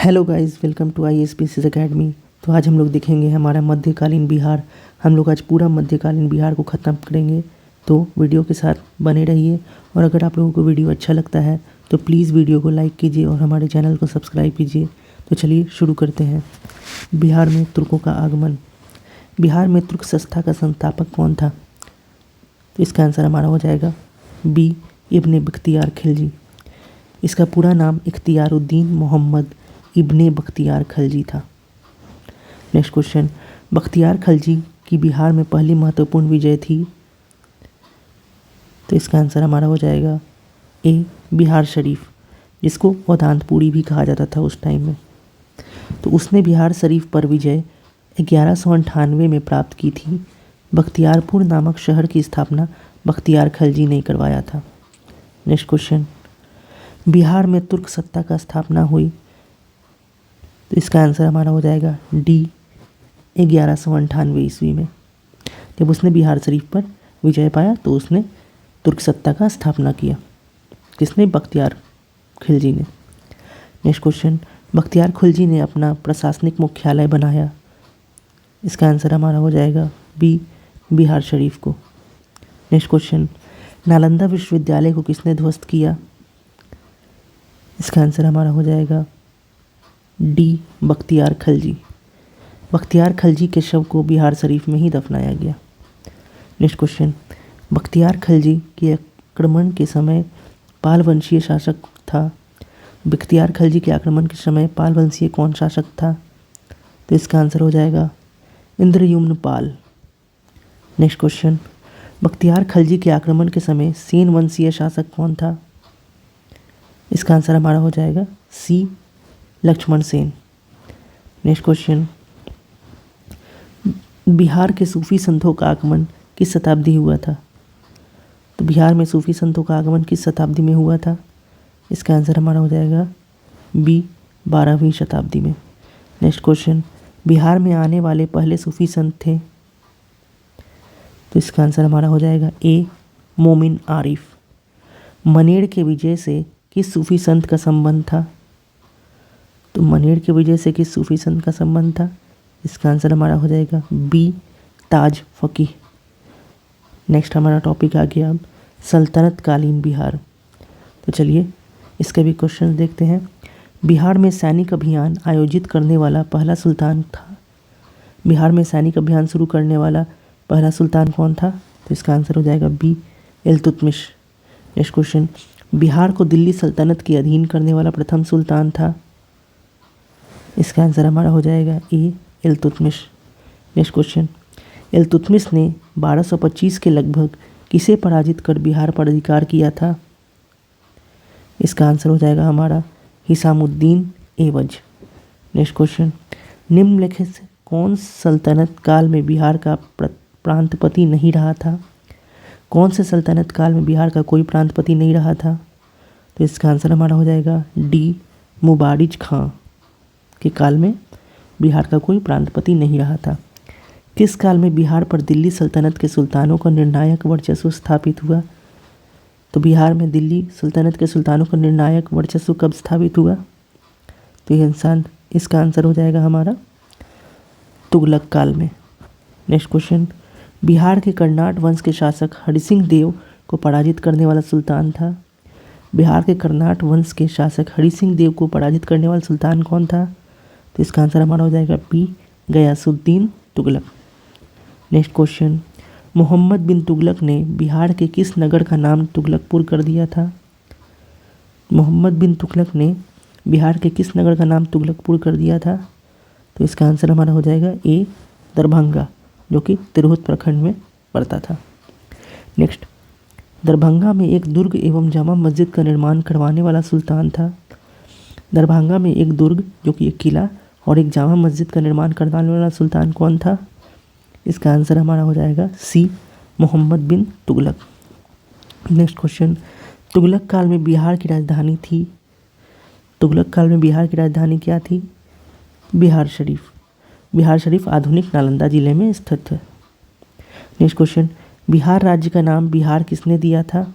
Hello guys, welcome to ISPCS academy. तो आज हम लोग देखेंगे हमारा मध्यकालीन बिहार। हम लोग आज पूरा मध्यकालीन बिहार को ख़त्म करेंगे, तो वीडियो के साथ बने रहिए। और अगर आप लोगों को वीडियो अच्छा लगता है तो प्लीज़ वीडियो को लाइक कीजिए और हमारे चैनल को सब्सक्राइब कीजिए। तो चलिए शुरू करते हैं। बिहार में तुर्कों का आगमन। बिहार में तुर्क संस्था का संस्थापक कौन था? तो इसका आंसर हमारा हो जाएगा बी, इब्ने बख्तियार खिलजी। इसका पूरा नाम इख्तियारुद्दीन मोहम्मद इब्ने बख्तियार खलजी था। नेक्स्ट क्वेश्चन, बख्तियार खलजी की बिहार में पहली महत्वपूर्ण विजय थी। तो इसका आंसर हमारा हो जाएगा ए, बिहार शरीफ, जिसको वदांतपुरी भी कहा जाता था उस टाइम में। तो उसने बिहार शरीफ पर विजय 1198 में प्राप्त की थी। बख्तियारपुर नामक शहर की स्थापना बख्तियार खलजी ने करवाया था। नेक्स्ट क्वेश्चन, बिहार में तुर्क सत्ता का स्थापना हुई। तो इसका आंसर हमारा हो जाएगा डी, 1198 ईस्वी में। जब उसने बिहार शरीफ पर विजय पाया तो उसने तुर्क सत्ता का स्थापना किया। किसने? बख्तियार खिलजी ने। नेक्स्ट क्वेश्चन, बख्तियार खिलजी ने अपना प्रशासनिक मुख्यालय बनाया। इसका आंसर हमारा हो जाएगा बी, बिहार शरीफ को। नेक्स्ट क्वेश्चन, नालंदा विश्वविद्यालय को किसने ध्वस्त किया? इसका आंसर हमारा हो जाएगा डी, बख्तियार खलजी। बख्तियार खलजी के शव को बिहार शरीफ में ही दफनाया गया। नेक्स्ट क्वेश्चन, बख्तियार खलजी के आक्रमण के समय पाल वंशीय शासक था। बख्तियार खलजी के आक्रमण के समय पाल वंशीय कौन शासक था? तो इसका आंसर हो जाएगा इंद्रयुम्न पाल। नेक्स्ट क्वेश्चन, बख्तियार खलजी के आक्रमण के समय सेन वंशीय शासक कौन था? इसका आंसर हमारा हो जाएगा सी, लक्ष्मण सेन। नेक्स्ट क्वेश्चन, बिहार के सूफी संतों का आगमन किस शताब्दी हुआ था? तो बिहार में सूफी संतों का आगमन किस शताब्दी में हुआ था? इसका आंसर हमारा हो जाएगा बी, 12वीं शताब्दी में। नेक्स्ट क्वेश्चन, बिहार में आने वाले पहले सूफी संत थे। तो इसका आंसर हमारा हो जाएगा ए, मोमिन आरिफ। मनेर के विजय से किस सूफी संत का संबंध था? तो मनेर के विजय से किस सूफी संत का संबंध था? इसका आंसर हमारा हो जाएगा बी, ताज फकीह। नेक्स्ट हमारा टॉपिक आ गया अब सल्तनत कालीन बिहार। तो चलिए इसके भी क्वेश्चन देखते हैं। बिहार में सैनिक अभियान आयोजित करने वाला पहला सुल्तान था। बिहार में सैनिक अभियान शुरू करने वाला पहला सुल्तान कौन था? तो इसका आंसर हो जाएगा B, Iltutmish. Next question, Bihar को दिल्ली सल्तनत के अधीन करने वाला प्रथम सुल्तान था। इसका आंसर हमारा हो जाएगा ए, इल्तुतमिश। नेक्स्ट क्वेश्चन, इल्तुतमिश ने 1225 के लगभग किसे पराजित कर बिहार पर अधिकार किया था? इसका आंसर हो जाएगा हमारा हिसामुद्दीन एवज। नेक्स्ट क्वेश्चन, निम्नलिखित से कौन सल्तनत काल में बिहार का प्रांतपति नहीं रहा था? कौन से सल्तनत काल में बिहार का कोई प्रांतपति नहीं रहा था? तो इसका आंसर हमारा हो जाएगा डी, मुबारिज खां के काल में बिहार का कोई प्रांतपति नहीं रहा था। किस काल में बिहार पर दिल्ली सल्तनत के सुल्तानों का निर्णायक वर्चस्व स्थापित हुआ? तो बिहार में दिल्ली सल्तनत के सुल्तानों का निर्णायक वर्चस्व कब स्थापित हुआ? तो इसका आंसर हो जाएगा हमारा तुगलक काल में। नेक्स्ट क्वेश्चन, बिहार के कर्नाट वंश के शासक हरिसिंह देव को पराजित करने वाला सुल्तान था। बिहार के कर्नाट वंश के शासक हरिसिंह देव को पराजित करने वाला सुल्तान कौन था? तो इसका आंसर हमारा हो जाएगा B, Ghiyasuddin Tughlaq. Next question, Mohammad bin Tughlaq ने बिहार के किस नगर का नाम तुगलकपुर कर दिया था? मोहम्मद बिन तुगलक ने बिहार के किस नगर का नाम तुगलकपुर कर दिया था? तो इसका आंसर हमारा हो जाएगा ए, दरभंगा, जो कि तिरहुत प्रखंड में पड़ता था। नेक्स्ट, दरभंगा में एक दुर्ग एवं जामा मस्जिद का निर्माण करवाने वाला सुल्तान था। दरभंगा में एक दुर्ग, जो कि एक किला, और एक जामा मस्जिद का निर्माण करवाने वाला सुल्तान कौन था? इसका आंसर हमारा हो जाएगा सी, मोहम्मद बिन तुगलक। नेक्स्ट क्वेश्चन, तुगलक काल में बिहार की राजधानी थी। तुगलक काल में बिहार की राजधानी क्या थी? बिहार शरीफ। बिहार शरीफ आधुनिक नालंदा जिले में स्थित है। नेक्स्ट क्वेश्चन, बिहार राज्य का नाम बिहार किसने दिया था?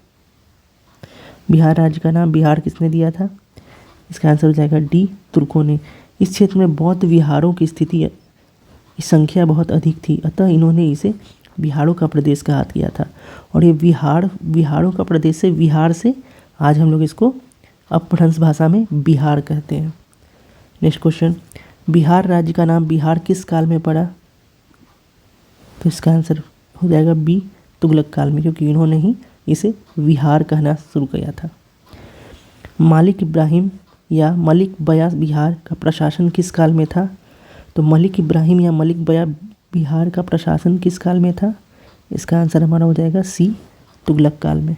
बिहार राज्य का नाम बिहार किसने दिया था? इसका आंसर हो जाएगा डी, तुर्कों ने। इस क्षेत्र में बौद्ध विहारों की स्थिति संख्या बहुत अधिक थी, अतः इन्होंने इसे विहारों का प्रदेश कहा किया था। और ये विहारों का प्रदेश से, विहार से आज हम लोग इसको अपभ्रंश भाषा में बिहार कहते हैं। नेक्स्ट क्वेश्चन, बिहार राज्य का नाम बिहार किस काल में पड़ा? तो इसका आंसर हो जाएगा बी, तुगलक काल में, क्योंकि इन्होंने ही इसे विहार कहना शुरू किया था। मालिक इब्राहिम या मलिक बया बिहार का प्रशासन किस काल में था? तो मलिक इब्राहिम या मलिक बया बिहार का प्रशासन किस काल में था? इसका आंसर हमारा हो जाएगा सी, तुगलक काल में।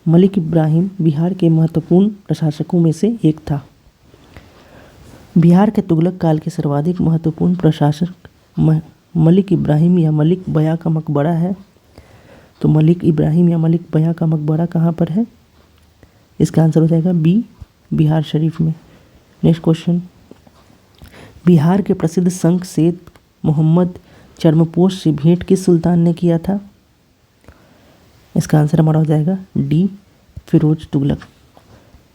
मलिक इब्राहिम बिहार के महत्वपूर्ण प्रशासकों में से एक था। बिहार के तुगलक काल के सर्वाधिक महत्वपूर्ण प्रशासक मलिक इब्राहिम या मलिक बया का मकबरा है। तो मलिक इब्राहिम या मलिक बया का मकबरा कहाँ पर है? इसका आंसर हो जाएगा बी, बिहार शरीफ में। नेक्स्ट क्वेश्चन, बिहार के प्रसिद्ध संत सेठ मोहम्मद चर्मपोश से भेंट किस सुल्तान ने किया था? इसका आंसर हमारा हो जाएगा D, Firoz Tughlaq.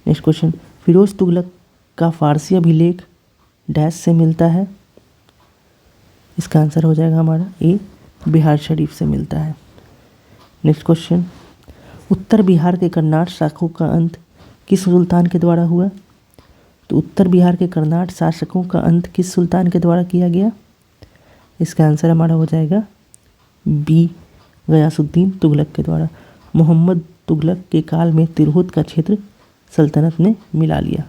Next question, Firoz Tughlaq का फारसी अभिलेख डैश से मिलता है? इसका आंसर हो जाएगा हमारा ए, बिहार शरीफ से मिलता है। नेक्स्ट क्वेश्चन, उत्तर बिहार के कर्नाट शासकों का अंत किस सुल्तान के द्वारा हुआ? तो उत्तर बिहार के कर्नाट शासकों का अंत किस सुल्तान के द्वारा किया गया? इसका आंसर हमारा हो जाएगा बी, गयासुद्दीन तुगलक के द्वारा। मोहम्मद तुगलक के काल में तिरहुत का क्षेत्र सल्तनत ने मिला लिया।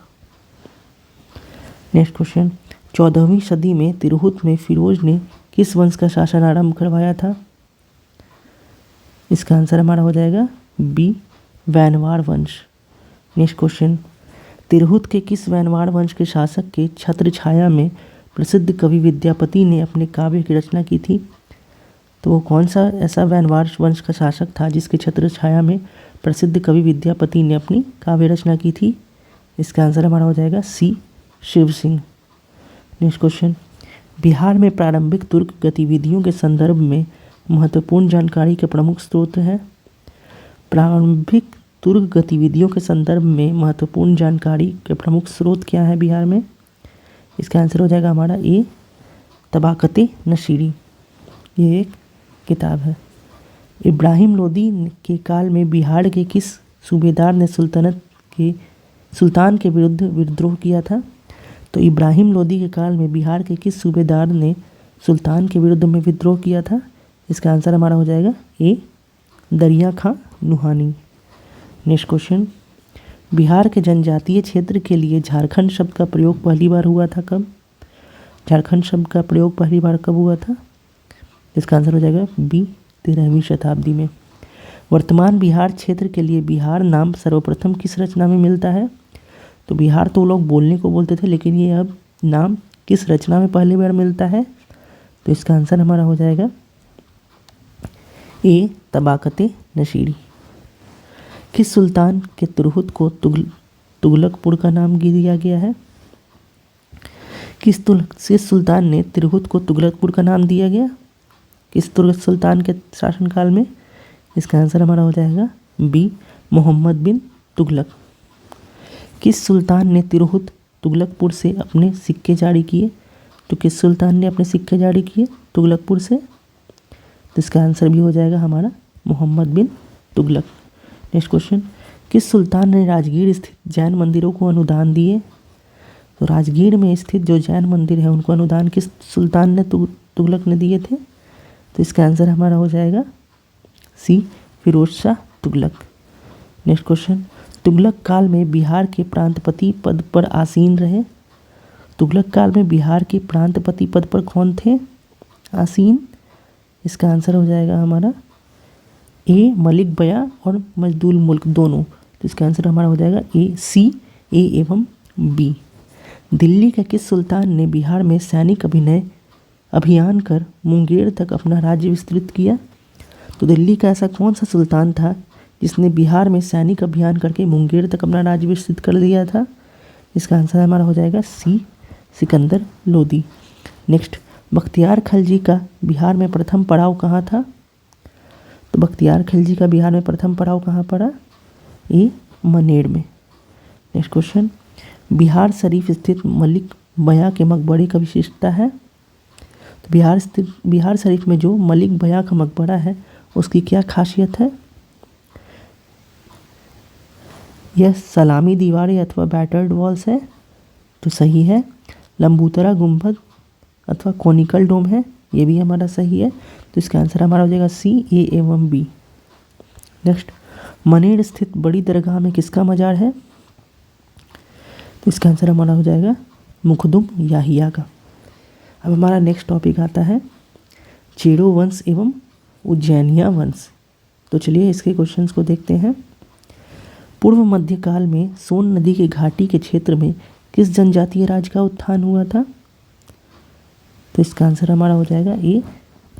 नेक्स्ट क्वेश्चन, 14वीं सदी में तिरहुत में फिरोज ने किस वंश का शासन आरंभ करवाया था? इसका आंसर हमारा हो जाएगा बी, वैनवार वंश। नेक्स्ट क्वेश्चन, तिरहुत के किस वैनवार वंश के शासक के छत्र छाया में प्रसिद्ध कवि विद्यापति ने अपने काव्य की रचना की थी? तो वो कौन सा ऐसा वैनवार वंश का शासक था जिसके छत्र छाया में प्रसिद्ध कवि विद्यापति ने अपनी काव्य रचना की थी? इसका आंसर हमारा हो जाएगा सी, शिव सिंह। नेक्स्ट क्वेश्चन, बिहार में प्रारंभिक तुर्क गतिविधियों के संदर्भ में महत्वपूर्ण जानकारी के प्रमुख स्रोत हैं। प्रारंभिक तुर्क गतिविधियों के संदर्भ में महत्वपूर्ण जानकारी के प्रमुख स्रोत क्या है बिहार में? इसका आंसर हो जाएगा हमारा ए, तबाकते नशीरी। ये एक किताब है। इब्राहिम लोदी के काल में बिहार के किस सूबेदार ने सुल्तान के विरुद्ध विद्रोह किया था? तो इब्राहिम लोदी के काल में बिहार के किस सूबेदार ने सुल्तान के विरुद्ध में विद्रोह किया था? इसका आंसर हमारा हो जाएगा ए, दरिया खां नुहानी। नेक्स्ट क्वेश्चन, बिहार के जनजातीय क्षेत्र के लिए झारखंड शब्द का प्रयोग पहली बार हुआ था कब? झारखंड शब्द का प्रयोग पहली बार कब हुआ था? इसका आंसर हो जाएगा बी, 13वीं शताब्दी में। वर्तमान बिहार क्षेत्र के लिए बिहार नाम सर्वप्रथम किस रचना में मिलता है? तो बिहार तो लोग बोलने को बोलते थे, लेकिन ये अब नाम किस रचना में पहली बार मिलता है? तो इसका आंसर हमारा हो जाएगा ए, तबाकते नशीरी। किस सुल्तान के तिरहुत को तुगलकपुर का नाम दिया गया है? किस सुल्तान ने तिरहुत को तुगलकपुर का नाम दिया गया? किस तुर्क सुल्तान के शासनकाल में? इसका आंसर हमारा हो जाएगा बी, मोहम्मद बिन तुगलक। किस सुल्तान ने तिरहुत तुगलकपुर से अपने सिक्के जारी किए? तो किस सुल्तान ने अपने सिक्के जारी किए तुगलकपुर से? तो इसका आंसर भी हो जाएगा हमारा मोहम्मद बिन तुगलक। नेक्स्ट क्वेश्चन, किस सुल्तान ने राजगीर स्थित जैन मंदिरों को अनुदान दिए? तो राजगीर में स्थित जो जैन मंदिर है उनको अनुदान किस सुल्तान ने तुगलक ने दिए थे? तो इसका आंसर हमारा हो जाएगा सी, फिरोज शाह तुगलक। नेक्स्ट क्वेश्चन, तुगलक काल में बिहार के प्रांतपति पद पर आसीन रहे? तुगलक काल में बिहार के प्रांतपति पद पर कौन थे आसीन? इसका आंसर हो जाएगा हमारा ए, मलिक बया और मजदूल मुल्क दोनों। तो इसका आंसर हमारा हो जाएगा ए, सी, ए एवं बी। दिल्ली के किस सुल्तान ने बिहार में सैनिक अभियान कर मुंगेर तक अपना राज्य विस्तृत किया? तो दिल्ली का ऐसा कौन सा सुल्तान था जिसने बिहार में सैनिक अभियान करके मुंगेर तक अपना राज्य विस्तृत कर दिया था? इसका आंसर हमारा हो जाएगा सी, सिकंदर लोदी। नेक्स्ट, बख्तियार खिलजी का बिहार में प्रथम पड़ाव कहाँ था? तो बख्तियार खिलजी का बिहार में प्रथम पड़ाव कहाँ पड़ा? ए, मनेर में। नेक्स्ट क्वेश्चन, बिहार शरीफ स्थित मलिक बयां के मकबरे का विशेषता है। तो बिहार शरीफ में जो मलिक बयां का मकबरा है उसकी क्या खासियत है? यह सलामी दीवारें अथवा बैटर्ड वॉल्स है, तो सही है। लंबूतरा गुंबद अथवा कोनिकल डोम है, ये भी हमारा सही है। तो इसका आंसर हमारा हो जाएगा सी, ए एवं बी। नेक्स्ट, मनेर स्थित बड़ी दरगाह में किसका मजार है? तो इसका आंसर हमारा हो जाएगा मुखदुम याहिया का। अब हमारा नेक्स्ट टॉपिक आता है चेरो वंश एवं उज्जैनिया वंश। तो चलिए इसके क्वेश्चंस को देखते हैं। पूर्व मध्यकाल में सोन नदी के घाटी के क्षेत्र में किस जनजातीय राज का उत्थान हुआ था? तो इसका आंसर हमारा हो जाएगा ए,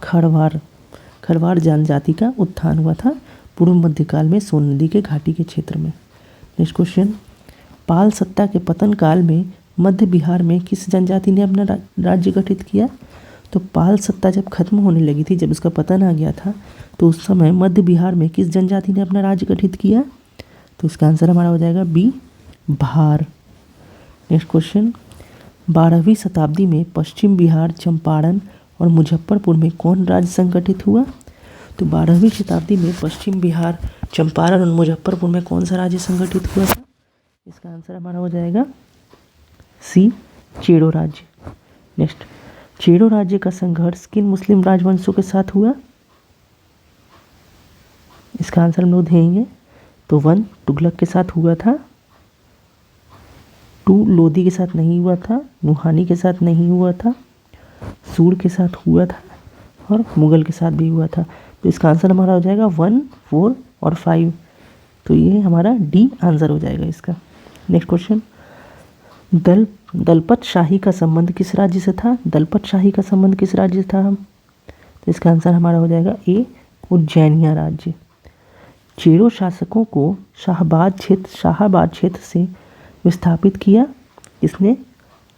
खरवार जनजाति का उत्थान हुआ था पूर्व मध्यकाल में सोन नदी के घाटी के क्षेत्र में। नेक्स्ट क्वेश्चन, पाल सत्ता के पतन काल में मध्य बिहार में किस जनजाति ने अपना राज्य गठित किया? तो पाल सत्ता जब खत्म होने लगी थी, जब उसका पतन आ गया था, तो उस समय मध्य बिहार में किस जनजाति ने अपना राज्य गठित किया? तो इसका आंसर हमारा हो जाएगा बी, भार। नेक्स्ट क्वेश्चन, 12वीं शताब्दी में पश्चिम बिहार, चंपारण और मुजफ्फरपुर में कौन राज्य संगठित हुआ? तो 12वीं शताब्दी में पश्चिम बिहार, चंपारण और मुजफ्फरपुर में कौन सा राज्य संगठित हुआ था? इसका आंसर हमारा हो जाएगा सी, चेरो राज्य। नेक्स्ट, चेरो राज्य का संघर्ष किन मुस्लिम राजवंशों के साथ हुआ? इसका आंसर हम लोग देंगे तो 1, तुगलक के साथ हुआ था, 2, लोदी के साथ नहीं हुआ था, नुहानी के साथ नहीं हुआ था, सूर के साथ हुआ था और मुगल के साथ भी हुआ था। तो इसका आंसर हमारा हो जाएगा 1, 4 और 5। तो ये हमारा डी आंसर हो जाएगा इसका। नेक्स्ट क्वेश्चन, दलपत शाही का संबंध किस राज्य से था? दलपत शाही का संबंध किस राज्य से था? तो इसका आंसर हमारा हो जाएगा ए, उज्जैनिया राज्य। चेरो शासकों को शाहाबाद क्षेत्र से विस्थापित किया। इसने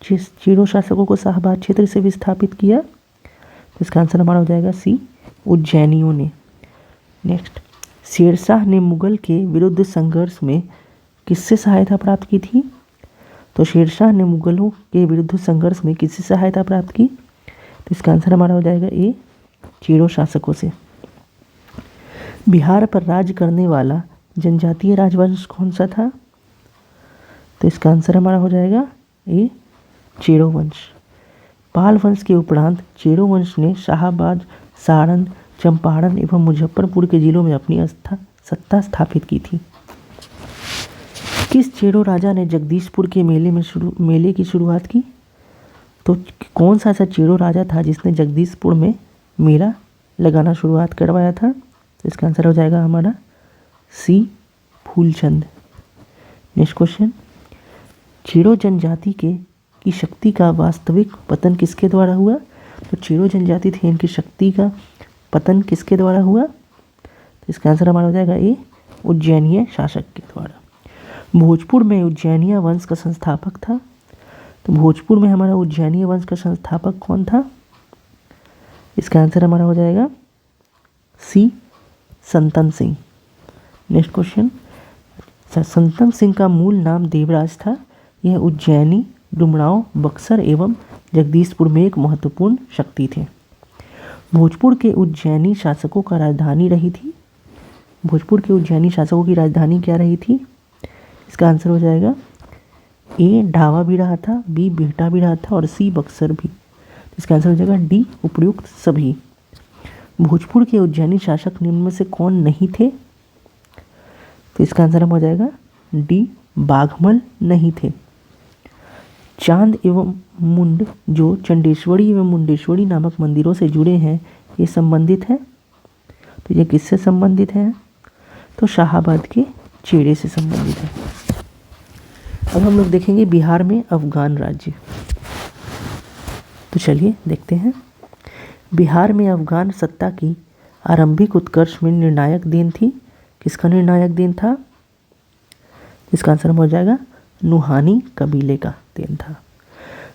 चेरो शासकों को शाहाबाद क्षेत्र से विस्थापित किया। तो इसका आंसर हमारा हो जाएगा सी, उज्जैनियों ने। नेक्स्ट, शेरशाह ने मुगल के विरुद्ध संघर्ष में किससे सहायता प्राप्त की थी? तो शेरशाह ने मुगलों के विरुद्ध संघर्ष में किससे सहायता प्राप्त की? तो इसका आंसर हमारा हो जाएगा ए, चेरो शासकों से। बिहार पर राज करने वाला जनजातीय राजवंश कौन सा था? तो इसका आंसर हमारा हो जाएगा ए, चेरो वंश। पाल वंश के उपरांत चेरो वंश ने शाहाबाद, सारण, चंपारण एवं मुजफ्फरपुर के जिलों में अपनी सत्ता स्थापित की थी। किस चेरो राजा ने जगदीशपुर के मेले की शुरुआत की? तो कौन सा ऐसा चेरो राजा था जिसने जगदीशपुर में मेला लगाना शुरुआत करवाया था? तो इसका आंसर हो जाएगा हमारा सी, फूलचंद। नेक्स्ट क्वेश्चन, चेरो जनजाति की शक्ति का वास्तविक पतन किसके द्वारा हुआ? तो चेरो जनजाति थी, इनकी शक्ति का पतन किसके द्वारा हुआ? तो इसका आंसर हमारा हो जाएगा ए, उज्जैनीय शासक के द्वारा। भोजपुर में उज्जैनिया वंश का संस्थापक था। तो भोजपुर में हमारा उज्जैनिया वंश का संस्थापक कौन था? इसका आंसर हमारा हो जाएगा सी, संतन सिंह। नेक्स्ट क्वेश्चन, संतन सिंह का मूल नाम देवराज था। यह उज्जैनी, डुमरांव, बक्सर एवं जगदीशपुर में एक महत्वपूर्ण शक्ति थे। भोजपुर के उज्जैनी शासकों का राजधानी रही थी। भोजपुर के उज्जैनी शासकों की राजधानी क्या रही थी? इसका आंसर हो जाएगा ए, ढावा भी रहा था, बी, बिहटा भी रहा था और सी, बक्सर भी। इसका आंसर हो जाएगा डी, उपर्युक्त सभी। भोजपुर के उज्जैनी शासक निम्न में से कौन नहीं थे? तो इसका आंसर हो जाएगा डी, बाघमल नहीं थे। चांद एवं मुंड जो चंडेश्वरी एवं मुंडेश्वरी नामक मंदिरों से जुड़े हैं, ये संबंधित है। तो ये किससे संबंधित है? तो शाहाबाद के चेहरे से संबंधित है। अब हम लोग देखेंगे बिहार में अफगान राज्य। तो चलिए देखते हैं। बिहार में अफगान सत्ता की आरंभिक उत्कर्ष में निर्णायक देन थी। किसका निर्णायक देन था? इसका आंसर हो जाएगा नुहानी कबीले का देन था।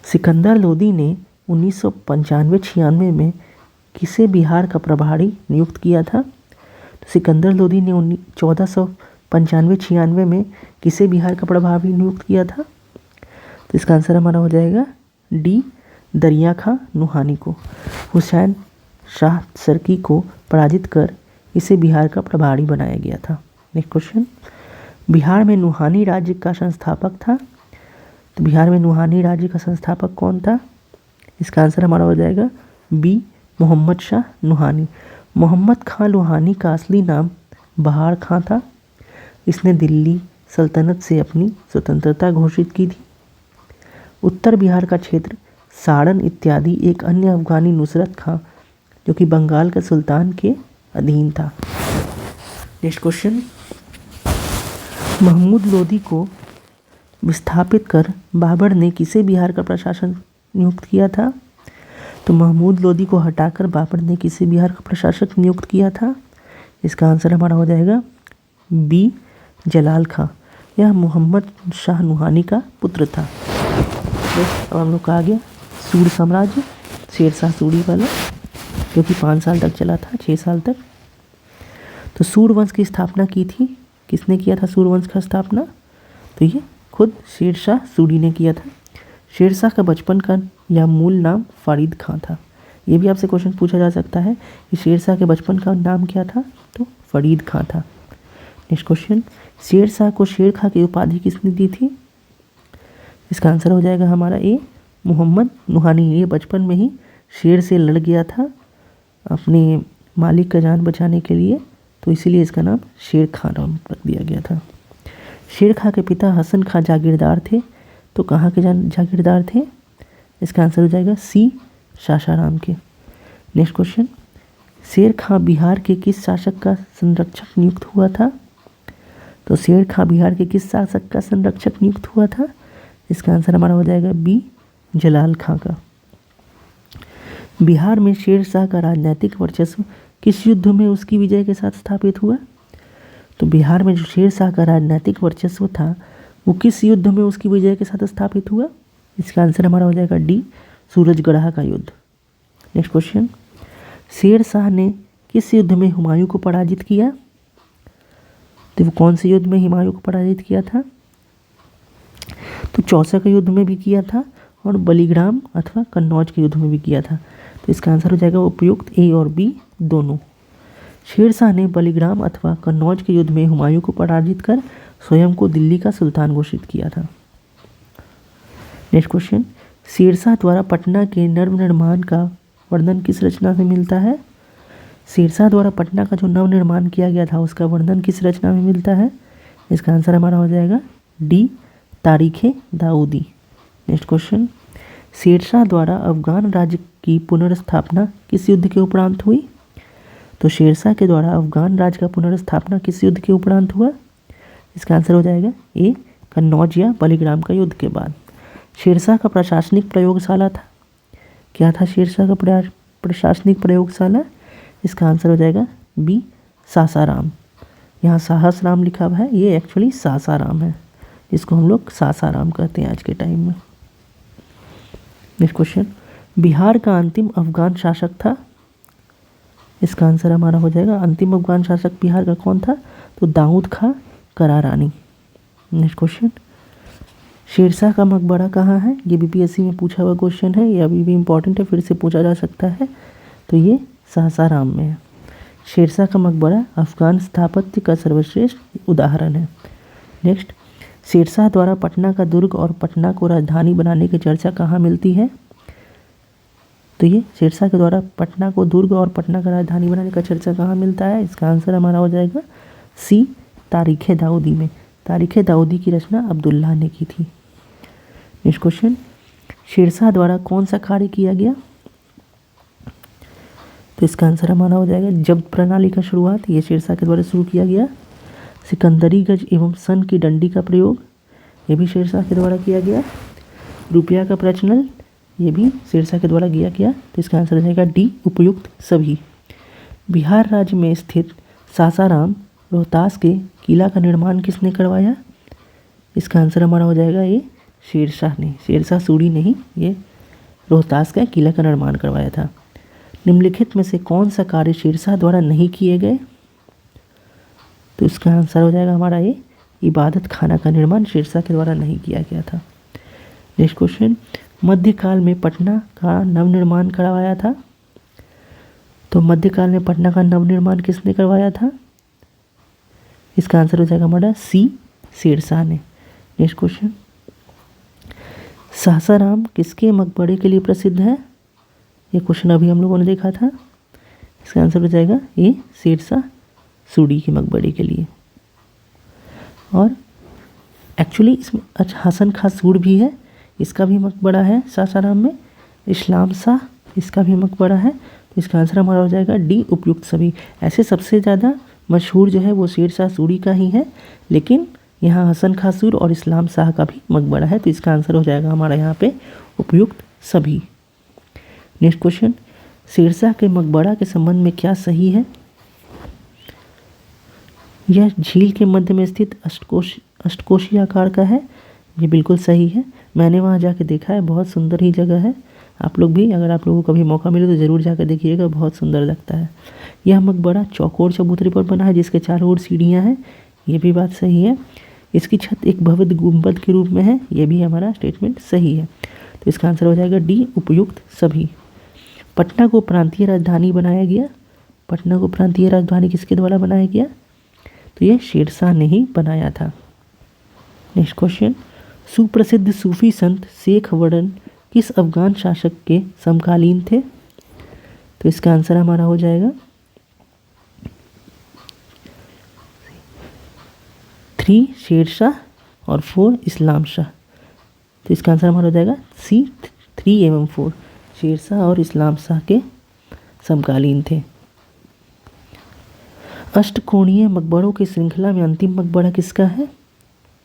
सिकंदर लोदी ने 1995-96 में किसे बिहार का प्रभारी नियुक्त किया था? तो सिकंदर लोदी ने 1495-96 में किसे बिहार का प्रभारी नियुक्त किया था? तो इसका आंसर हमारा हो जाएगा डी, दरिया खां नुहानी को। हुसैन शाह सर्की को पराजित कर इसे बिहार का प्रभारी बनाया गया था। नेक्स्ट क्वेश्चन, बिहार में नुहानी राज्य का संस्थापक था। तो बिहार में नुहानी राज्य का संस्थापक कौन था? इसका आंसर हमारा हो जाएगा बी, मोहम्मद शाह नुहानी। मोहम्मद खां नुहानी का असली नाम बहार खां था। इसने दिल्ली सल्तनत से अपनी स्वतंत्रता घोषित की थी। उत्तर बिहार का क्षेत्र साड़न इत्यादि एक अन्य अफगानी नुसरत खां जो कि बंगाल के सुल्तान के अधीन था। नेक्स्ट क्वेश्चन, महमूद लोदी को विस्थापित कर बाबर ने किसे बिहार का प्रशासन नियुक्त किया था? तो महमूद लोदी को हटाकर बाबर ने किसे बिहार का प्रशासक नियुक्त किया था? इसका आंसर हमारा हो जाएगा बी, जलाल खां। यह मोहम्मद शाह नुहानी का पुत्र था। अब हम लोग का आ गया सूर साम्राज्य, शेरशाह सूरी वाला, जो कि 5 साल तक चला था, 6 साल तक। तो सूर वंश की स्थापना की थी, किसने किया था सूर वंश का स्थापना? तो ये खुद शेरशाह सूरी ने किया था। शेरशाह का बचपन का या मूल नाम फरीद खां था। ये भी आपसे क्वेश्चन पूछा जा सकता है कि शेरशाह के बचपन का नाम क्या था? तो फरीद खां था। नेक्स्ट क्वेश्चन, शेरशाह को शेर खां की उपाधि किसने दी थी? इसका आंसर हो जाएगा हमारा ए, मोहम्मद नुहानी। ये बचपन में ही शेर से लड़ गया था अपने मालिक का जान बचाने के लिए, तो इसीलिए इसका नाम शेर खां रख दिया गया था। शेर खां के पिता हसन खां जागीरदार थे। तो कहाँ के जागीरदार थे? इसका आंसर हो जाएगा सी, सासाराम के। नेक्स्ट क्वेश्चन, शेर खां बिहार के किस शासक का संरक्षक नियुक्त हुआ था? तो शेर खां बिहार के किस शासक का संरक्षक नियुक्त हुआ था? इसका आंसर हमारा हो जाएगा बी, जलाल खां का। बिहार में शेर शाह का राजनीतिक वर्चस्व किस युद्ध में उसकी विजय के साथ स्थापित हुआ? तो बिहार में जो शेर शाह का राजनीतिक वर्चस्व था वो किस युद्ध में उसकी विजय के साथ स्थापित हुआ? इसका आंसर हमारा हो जाएगा डी, सूरजगढ़ा का युद्ध। नेक्स्ट क्वेश्चन, शेर शाह ने किस युद्ध में हुमायूं को पराजित किया? तो वो कौन से युद्ध में हुमायूं को पराजित किया था? तो चौसा के युद्ध में भी किया था और बलिग्राम अथवा कन्नौज के युद्ध में भी किया था। तो इसका आंसर हो जाएगा उपयुक्त ए और बी दोनों। शेरशाह ने बलिग्राम अथवा कन्नौज के युद्ध में हुमायूं को पराजित कर स्वयं को दिल्ली का सुल्तान घोषित किया था। नेक्स्ट क्वेश्चन, शेरशाह द्वारा पटना के नव निर्माण का वर्णन किस रचना से मिलता है? शेरशाह द्वारा पटना का जो नव निर्माण किया गया था उसका वर्णन किस रचना में मिलता है? इसका आंसर हमारा हो जाएगा डी, तारीखे दाऊदी। नेक्स्ट क्वेश्चन, शेरशाह द्वारा अफगान राज्य की पुनर्स्थापना किस युद्ध के उपरांत हुई? तो शेरशाह के द्वारा अफगान राज्य का पुनर्स्थापना किस युद्ध के उपरांत हुआ? इसका आंसर हो जाएगा ए, कन्नौज या बलिग्राम का युद्ध के बाद। शेरशाह का प्रशासनिक प्रयोगशाला था, क्या था शेरशाह का प्रशासनिक प्रयोगशाला? इसका आंसर हो जाएगा बी, सासाराम। यहाँ साहसराम लिखा हुआ है, ये एक्चुअली सासाराम है, इसको हम लोग सासाराम कहते हैं आज के टाइम में। नेक्स्ट क्वेश्चन, बिहार का अंतिम अफगान शासक था। इसका आंसर हमारा हो जाएगा अंतिम अफगान शासक बिहार का कौन था? तो दाऊद खां करारानी। नेक्स्ट क्वेश्चन, शेरशाह का मकबरा कहाँ है? ये बीपीएससी में पूछा हुआ क्वेश्चन है, ये अभी भी इम्पोर्टेंट है, फिर से पूछा जा सकता है। तो ये सासाराम में है। शेरशाह का मकबरा अफगान स्थापत्य का सर्वश्रेष्ठ उदाहरण है। नेक्स्ट, शेरशाह द्वारा पटना का दुर्ग और पटना को राजधानी बनाने की चर्चा कहाँ मिलती है? तो ये शेरशाह के द्वारा पटना को दुर्ग और पटना का राजधानी बनाने का चर्चा कहाँ मिलता है? इसका आंसर हमारा हो जाएगा सी, तारीखे दाऊदी में। तारीखे दाऊदी की रचना अब्दुल्लाह ने की थी। नेक्स्ट क्वेश्चन, शेरशाह द्वारा कौन सा कार्य किया गया? तो इसका आंसर हमारा हो जाएगा जब्त प्रणाली का शुरुआत, ये शेरशाह के द्वारा शुरू किया गया। सिकंदरी गज एवं सन की डंडी का प्रयोग, ये भी शेरशाह के द्वारा किया गया। रुपया का प्रचलन, ये भी शेरशाह के द्वारा किया गया। तो इसका आंसर हो जाएगा डी, उपयुक्त सभी। बिहार राज्य में स्थित सासाराम रोहतास के किला का निर्माण किसने करवाया? इसका आंसर हमारा हो जाएगा ये शेरशाह ने, शेरशाह सूरी ने ही ये रोहतास का किला का निर्माण करवाया था। निम्नलिखित में से कौन सा कार्य शेरशाह द्वारा नहीं किए गए? तो इसका आंसर हो जाएगा हमारा ये इबादत खाना का निर्माण शेरशाह के द्वारा नहीं किया गया था। नेक्स्ट क्वेश्चन, मध्यकाल में पटना का नवनिर्माण करवाया था। तो मध्यकाल में पटना का नवनिर्माण किसने करवाया था? इसका आंसर हो जाएगा हमारा सी, शेरशाह ने। नेक्स्ट क्वेश्चन, सासाराम किसके मकबरे के लिए प्रसिद्ध है? ये क्वेश्चन अभी हम लोगों ने देखा था। इसका आंसर हो जाएगा ए, शेरशाह सूरी के मकबरे के लिए। और एक्चुअली इसमें अच्छा हसन खां सूर भी है, इसका भी मकबरा है सासाराम में। इस्लाम शाह, इसका भी मकबरा है। तो इसका आंसर हमारा हो जाएगा डी, उपयुक्त सभी। ऐसे सबसे ज़्यादा मशहूर जो है वो शेरशाह सूरी का ही है, लेकिन यहाँ हसन खां सूर और इस्लाम शाह का भी मकबरा है। तो इसका आंसर हो जाएगा हमारा यहाँ पे उपयुक्त सभी। नेक्स्ट क्वेश्चन, शेरशाह के मकबरा के संबंध में क्या सही है? यह झील के मध्य में स्थित अष्टकोशीय आकार का है। ये बिल्कुल सही है, मैंने वहाँ जाके देखा है, बहुत सुंदर ही जगह है। आप लोग भी, अगर आप लोगों को कभी मौका मिले तो ज़रूर जाकर देखिएगा, बहुत सुंदर लगता है। यह मकबरा चौकोर चबूतरे पर बना है जिसके चारों ओर सीढ़ियाँ हैं। ये भी बात सही है। इसकी छत एक भव्य गुंबद के रूप में है। ये भी हमारा स्टेटमेंट सही है। तो इसका आंसर हो जाएगा डी, उपयुक्त सभी। पटना को प्रांतीय राजधानी बनाया गया। पटना को प्रांतीय राजधानी किसके द्वारा बनाया गया? तो ये शेरशाह ने ही बनाया था। नेक्स्ट क्वेश्चन, सुप्रसिद्ध सूफी संत शेख वडन किस अफगान शासक के समकालीन थे? तो इसका आंसर हमारा हो जाएगा 3 शेरशाह और 4 इस्लाम शाह। तो इसका आंसर हमारा हो जाएगा सी, 3 एवं 4 शेरशाह और इस्लाम शाह के समकालीन थे। अष्टकोणीय मकबरों की श्रृंखला में अंतिम मकबरा किसका है?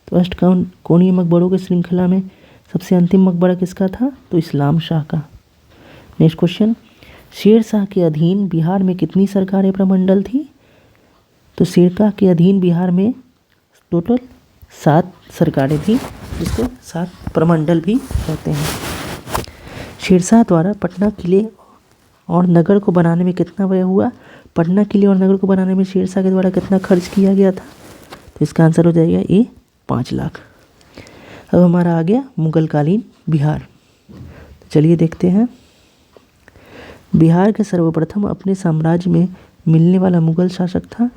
तो अष्टकोणीय मकबरों की श्रृंखला में सबसे अंतिम मकबरा किसका था? तो इस्लाम शाह का। नेक्स्ट क्वेश्चन, शेरशाह के अधीन बिहार में कितनी सरकारें प्रमंडल थी? तो शेरशाह के अधीन बिहार में टोटल 7 सरकारें थी, जिसको 7 प्रमंडल भी कहते हैं। शेरशाह द्वारा पटना किले और नगर को बनाने में कितना व्यय हुआ? पटना किले और नगर को बनाने में शेरशाह के द्वारा कितना खर्च किया गया था? तो इसका आंसर हो जाएगा ए, 5 लाख। अब हमारा आ गया मुगलकालीन बिहार। तो चलिए देखते हैं। बिहार के सर्वप्रथम अपने साम्राज्य में मिलने वाला मुगल शासक था।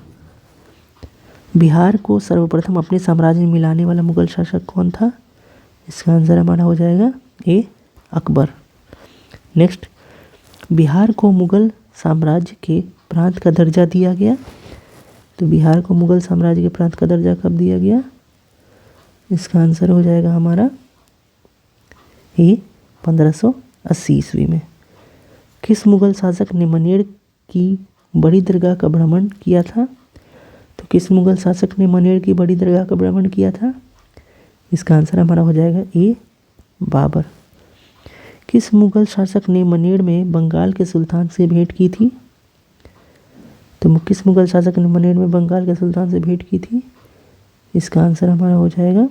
बिहार को सर्वप्रथम अपने साम्राज्य में मिलाने वाला मुगल शासक कौन था? इसका आंसर हमारा हो जाएगा ए, अकबर। नेक्स्ट, बिहार को मुगल साम्राज्य के प्रांत का दर्जा दिया गया। तो बिहार को मुगल साम्राज्य के प्रांत का दर्जा कब दिया गया? इसका आंसर हो जाएगा हमारा ए, 1580 ईस्वी में। किस मुगल शासक ने मनेर की बड़ी दरगाह का भ्रमण किया था? तो किस मुगल शासक ने मनेर की बड़ी दरगाह का भ्रमण किया था? इसका आंसर हमारा हो जाएगा ए, बाबर। किस मुगल शासक ने मनेर में बंगाल के सुल्तान से भेंट की थी? तो किस मुगल शासक ने मनेर में बंगाल के सुल्तान से भेंट की थी? इसका आंसर हमारा हो जाएगा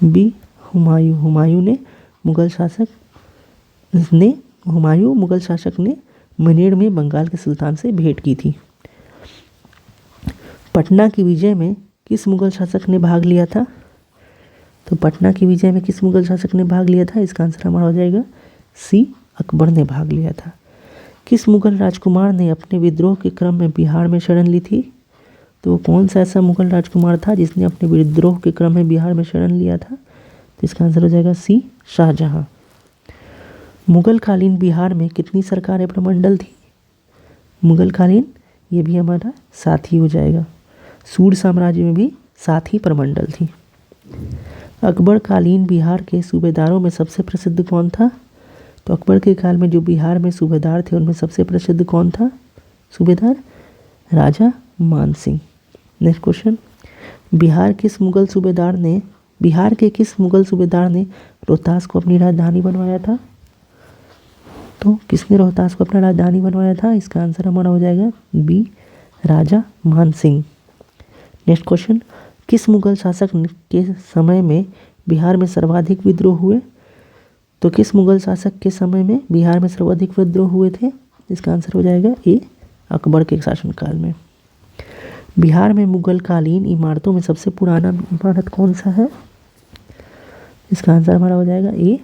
बी, हुमायूं। हुमायूं मुगल शासक ने मनेर में बंगाल के सुल्तान से भेंट की थी। पटना की विजय में किस मुगल शासक ने भाग लिया था? तो पटना की विजय में किस मुगल शासक ने भाग लिया था? इसका आंसर हमारा हो जाएगा सी, अकबर ने भाग लिया था। किस मुगल राजकुमार ने अपने विद्रोह के क्रम में बिहार में शरण ली थी? तो कौन सा ऐसा मुगल राजकुमार था जिसने अपने विद्रोह के क्रम में बिहार में शरण लिया था? तो इसका आंसर हो जाएगा सी, शाहजहां। मुगलकालीन बिहार में कितनी सरकारें प्रमंडल थी? मुगलकालीन, ये भी हमारा 7 ही हो जाएगा। सूर साम्राज्य में भी 7 ही प्रमंडल थी। अकबर कालीन बिहार के सूबेदारों में सबसे प्रसिद्ध कौन था? तो अकबर के काल में जो बिहार में सूबेदार थे उनमें सबसे प्रसिद्ध कौन था सूबेदार? राजा मान सिंह। नेक्स्ट क्वेश्चन, बिहार के किस मुगल सूबेदार ने रोहतास को अपनी राजधानी बनवाया था? तो किसने रोहतास को अपना राजधानी बनवाया था? इसका आंसर हमारा हो जाएगा बी, राजा मान सिंह। नेक्स्ट क्वेश्चन, किस मुगल शासक के समय में बिहार में सर्वाधिक विद्रोह हुए? तो किस मुगल शासक के समय में बिहार में सर्वाधिक विद्रोह हुए थे? इसका आंसर हो जाएगा ए, अकबर के शासनकाल में। बिहार में मुगलकालीन इमारतों में सबसे पुराना इमारत कौन सा है? इसका आंसर हमारा हो जाएगा ए,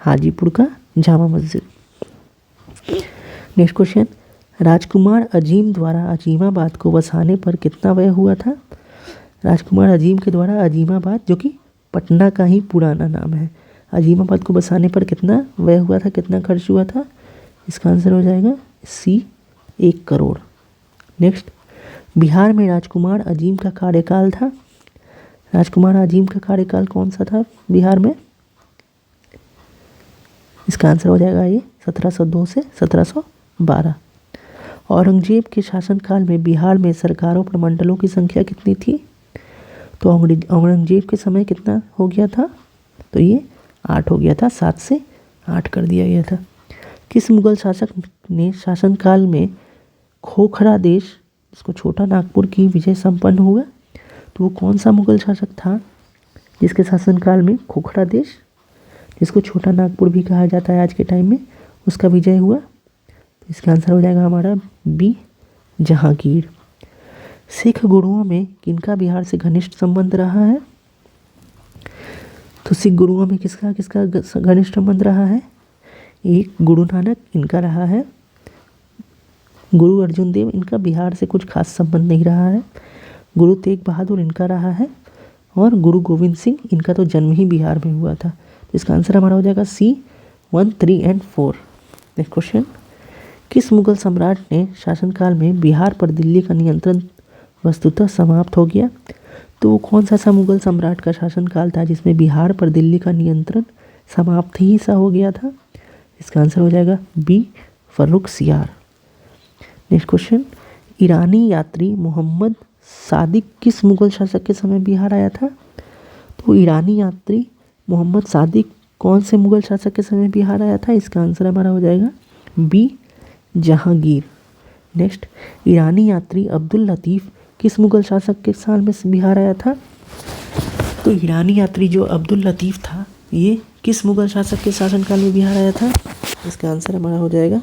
हाजीपुर का जामा मस्जिद। नेक्स्ट क्वेश्चन, राजकुमार अजीम द्वारा अजीमाबाद को बसाने पर कितना व्यय हुआ था? राजकुमार अजीम के द्वारा अजीमाबाद, जो कि पटना का ही पुराना नाम है, अजीमाबाद को बसाने पर कितना व्यय हुआ था, कितना खर्च हुआ था? इसका आंसर हो जाएगा सी, 1 करोड़। नेक्स्ट, बिहार में राजकुमार अजीम का कार्यकाल था। राजकुमार अजीम का कार्यकाल कौन सा था बिहार में? इसका आंसर हो जाएगा ये 1702 से 1712। औरंगजेब के शासनकाल में बिहार में सरकारों प्रमंडलों की संख्या कितनी थी? तो औरंगजेब के समय कितना हो गया था? तो ये 8 हो गया था, 7 से 8 कर दिया गया था। किस मुगल शासक ने शासनकाल में खोखरा देश, जिसको छोटा नागपुर की विजय संपन्न हुआ? तो वो कौन सा मुगल शासक था जिसके शासनकाल में खोखरा देश, जिसको छोटा नागपुर भी कहा जाता है आज के टाइम में, उसका विजय हुआ? तो इसका आंसर हो जाएगा हमारा बी, जहांगीर। सिख गुरुओं में किनका बिहार से घनिष्ठ संबंध रहा है? तो सिख गुरुओं में किसका किसका घनिष्ठ संबंध रहा है? एक, गुरु नानक, इनका रहा है। गुरु अर्जुन देव, इनका बिहार से कुछ खास संबंध नहीं रहा है। गुरु तेग बहादुर, इनका रहा है। और गुरु गोविंद सिंह, इनका तो जन्म ही बिहार में हुआ था। तो इसका आंसर हमारा हो जाएगा सी, 1, 3 और 4। नेक्स्ट क्वेश्चन, किस मुगल सम्राट ने शासनकाल में बिहार पर दिल्ली का नियंत्रण वस्तुतः समाप्त हो गया? तो वो कौन सा मुगल सम्राट का शासनकाल था जिसमें बिहार पर दिल्ली का नियंत्रण समाप्त ही सा हो गया था? इसका आंसर हो जाएगा बी, फर्रुखसियार। नेक्स्ट क्वेश्चन, ईरानी यात्री मोहम्मद सादिक किस मुगल शासक के समय बिहार आया था? तो ईरानी यात्री मोहम्मद सादिक कौन से मुगल शासक के समय बिहार आया था? इसका आंसर हमारा हो जाएगा बी, जहांगीर। नेक्स्ट, ईरानी यात्री अब्दुल लतीफ़ किस मुगल शासक के साल में बिहार आया था? तो ईरानी यात्री जो अब्दुल लतीफ़ था, ये किस मुगल शासक के शासनकाल में बिहार आया था? इसका आंसर हमारा हो जाएगा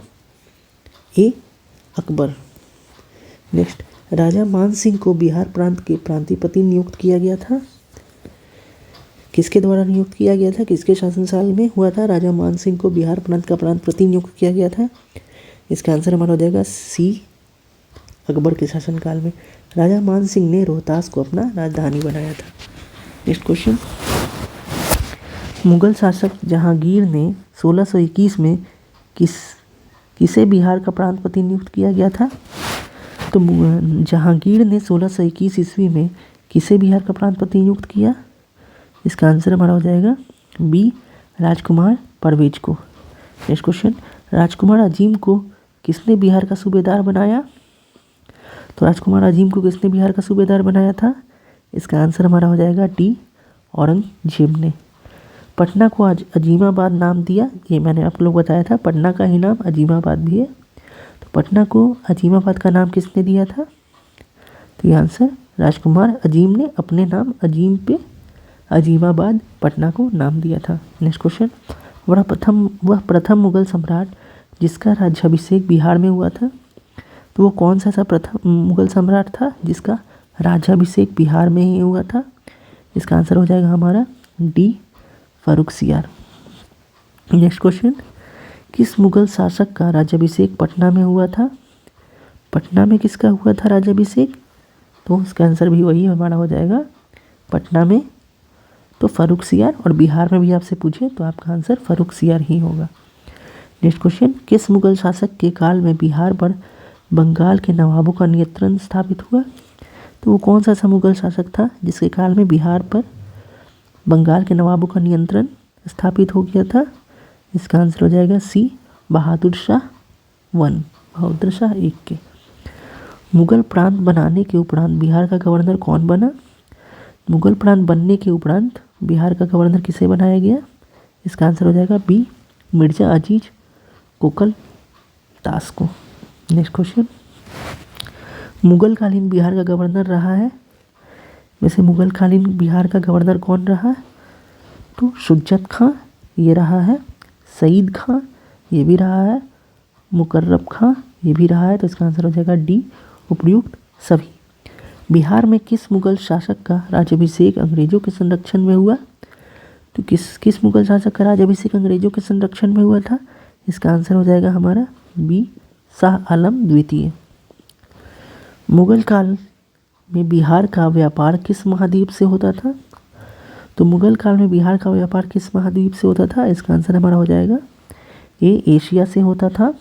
ए, अकबर। नेक्स्ट, राजा मान सिंह को बिहार प्रांत के प्रांतिपति नियुक्त किया गया था। किसके द्वारा नियुक्त किया गया था? किसके शासनकाल में हुआ था राजा मान सिंह को बिहार प्रांत का प्रांतपति नियुक्त किया गया था? इसका आंसर हमारा हो जाएगा सी, अकबर के शासनकाल में। राजा मान सिंह ने रोहतास को अपना राजधानी बनाया था। नेक्स्ट क्वेश्चन, मुगल शासक जहांगीर ने 1621 में किसे बिहार का प्रांतपति नियुक्त किया गया था? तो जहांगीर ने 1621 ईस्वी में किसे बिहार का प्रांतपति नियुक्त किया? इसका आंसर हमारा हो जाएगा बी, राजकुमार परवेज को। नेक्स्ट क्वेश्चन, राजकुमार अजीम को किसने बिहार का सूबेदार बनाया? तो राजकुमार अजीम को किसने बिहार का सूबेदार बनाया था? इसका आंसर हमारा हो जाएगा डी, औरंगजेब ने। पटना को आज अजीमाबाद नाम दिया, ये मैंने आप लोग बताया था, पटना का ही नाम अजीमाबाद भी है। तो पटना को अजीमाबाद का नाम किसने दिया था? तो ये आंसर राजकुमार अजीम ने अपने नाम अजीम पे अजीमाबाद पटना को नाम दिया था। नेक्स्ट क्वेश्चन, वह प्रथम मुगल सम्राट जिसका राज्याभिषेक बिहार में हुआ था? तो वो कौन सा प्रथम मुगल सम्राट था जिसका राज्याभिषेक बिहार में ही हुआ था? इसका आंसर हो जाएगा हमारा डी, फर्रुखसियार। नेक्स्ट क्वेश्चन, किस मुगल शासक का राज्याभिषेक पटना में हुआ था? पटना में किसका हुआ था राज्याभिषेक? तो इसका आंसर भी वही हमारा हो जाएगा पटना में, तो फर्रुखसियार। और बिहार में भी आपसे पूछे तो आपका आंसर फर्रुखसियार ही होगा। नेक्स्ट क्वेश्चन, किस मुगल शासक के काल में बिहार पर बंगाल के नवाबों का नियंत्रण स्थापित हुआ? तो वो कौन सा मुगल शासक था जिसके काल में बिहार पर बंगाल के नवाबों का नियंत्रण स्थापित हो गया था? इसका आंसर हो जाएगा सी, बहादुर शाह 1, बहादुर शाह 1 के। मुगल प्रांत बनाने के उपरांत बिहार का गवर्नर कौन बना? मुगल प्रांत बनने के उपरांत बिहार का गवर्नर किसे बनाया गया? इसका आंसर हो जाएगा बी, मिर्जा अजीज कोकल दास को। नेक्स्ट क्वेश्चन, मुगल कालीन बिहार का गवर्नर रहा है, वैसे मुगल कालीन बिहार का गवर्नर कौन रहा? तो शुज्जत खां ये रहा है, सईद खां ये भी रहा है, मुकर्रब खां ये भी रहा है। तो इसका आंसर हो जाएगा डी, उपयुक्त सभी। बिहार में किस मुगल शासक का राज्याभिषेक अंग्रेजों के संरक्षण में हुआ? तो किस मुगल शासक का राज्याभिषेक अंग्रेजों के संरक्षण में हुआ था? इसका आंसर हो जाएगा हमारा बी, शाह आलम द्वितीय। मुगल काल में बिहार का व्यापार किस महाद्वीप से होता था? तो मुगल काल में बिहार का व्यापार किस महाद्वीप से होता था? इसका आंसर हमारा हो जाएगा ए, एशिया से होता था,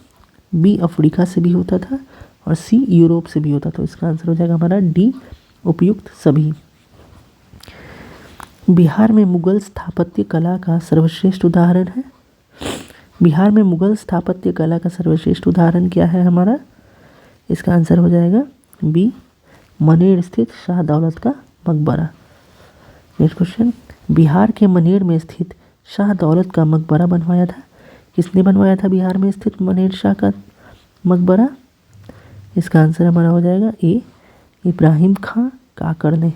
बी, अफ्रीका से भी होता था, और सी, यूरोप से भी होता था। इसका आंसर हो जाएगा हमारा डी, उपयुक्त सभी। बिहार में मुगल स्थापत्य कला का सर्वश्रेष्ठ उदाहरण है। बिहार में मुगल स्थापत्य कला का सर्वश्रेष्ठ उदाहरण क्या है हमारा? इसका आंसर हो जाएगा बी, मनेर स्थित शाह दौलत का मकबरा। नेक्स्ट क्वेश्चन, बिहार के मनेर में स्थित शाह दौलत का मकबरा बनवाया था। किसने बनवाया था बिहार में स्थित मनेर शाह का मकबरा? इसका आंसर हमारा हो जाएगा ए, इब्राहिम खां काकड़ ने।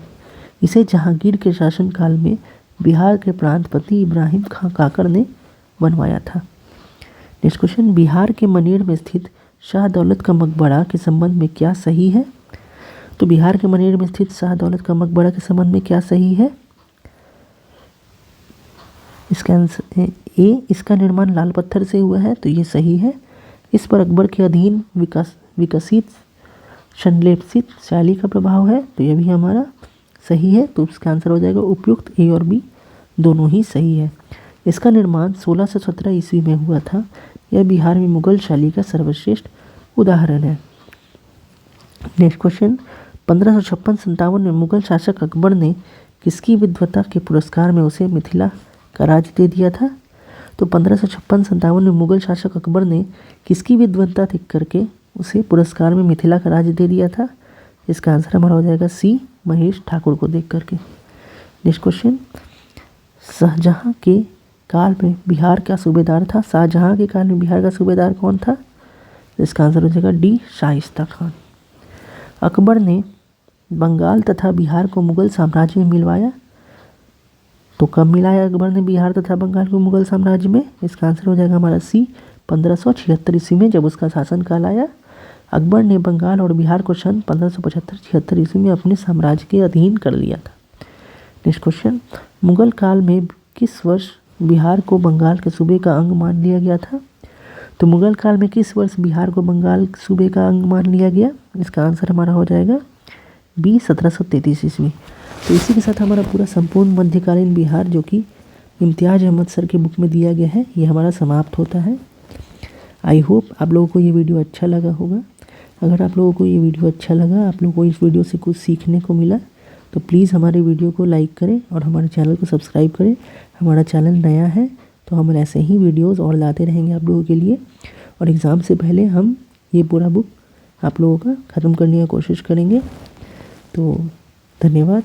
इसे जहांगीर के शासनकाल में बिहार के प्रांतपति इब्राहिम खां काकड़ ने बनवाया था। नेक्स्ट क्वेश्चन, बिहार के मनेर में स्थित शाह दौलत का मकबरा के संबंध में क्या सही है? तो बिहार के मनेर में स्थित शाह दौलत का मकबरा के संबंध में क्या सही है? इसका आंसर ए, इसका निर्माण लाल पत्थर से हुआ है, तो ये सही है। इस पर अकबर के अधीन विकसित संलेपित शैली का प्रभाव है, तो यह भी हमारा सही है। तो इसका आंसर हो जाएगा उपयुक्त ए और बी दोनों ही सही है। इसका निर्माण 1617 ईस्वी में हुआ था। यह बिहार में मुगल शैली का सर्वश्रेष्ठ उदाहरण है। नेक्स्ट क्वेश्चन, 1556-57 में मुगल शासक अकबर ने किसकी विद्वता के पुरस्कार में उसे मिथिला का राज्य दे दिया था? तो 1556-57 में मुगल शासक अकबर ने किसकी विद्वता देख करके उसे पुरस्कार में मिथिला का राज्य दे दिया था? इसका आंसर हमारा हो जाएगा सी, महेश ठाकुर को देख करके। नेक्स्ट क्वेश्चन, शाहजहां के काल में बिहार का सूबेदार था। शाहजहां के काल में बिहार का सूबेदार कौन था? इसका आंसर हो जाएगा डी, शाइस्ता खान। अकबर ने बंगाल तथा बिहार को मुगल साम्राज्य में मिलवाया, तो कब मिलाया अकबर ने बिहार तथा बंगाल को मुगल साम्राज्य में? इसका आंसर हो जाएगा हमारा सी, 1576 ईस्वी में, जब उसका शासनकाल आया। अकबर ने बंगाल और बिहार को सन 1575-76 ईस्वी में अपने साम्राज्य के अधीन कर लिया था। नेक्स्ट क्वेश्चन, मुगल काल में किस वर्ष बिहार को बंगाल के सूबे का अंग मान लिया गया था? तो मुगल काल में किस वर्ष बिहार को बंगाल सूबे का अंग मान लिया गया? इसका आंसर हमारा हो जाएगा बी, 1733 ईस्वी। तो इसी के साथ हमारा पूरा संपूर्ण मध्यकालीन बिहार, जो कि इम्तियाज़ अहमद सर के बुक में दिया गया है, ये हमारा समाप्त होता है। आई होप आप लोगों को ये वीडियो अच्छा लगा होगा। अगर आप लोगों को ये वीडियो अच्छा लगा, आप लोगों को इस वीडियो से कुछ सीखने को मिला, तो प्लीज़ हमारे वीडियो को लाइक करें और हमारे चैनल को सब्सक्राइब करें। हमारा चैनल नया है, तो हम ऐसे ही वीडियोज़ और लाते रहेंगे आप लोगों के लिए। और एग्ज़ाम से पहले हम ये पूरा बुक आप लोगों का ख़त्म करने की कोशिश करेंगे। तो धन्यवाद।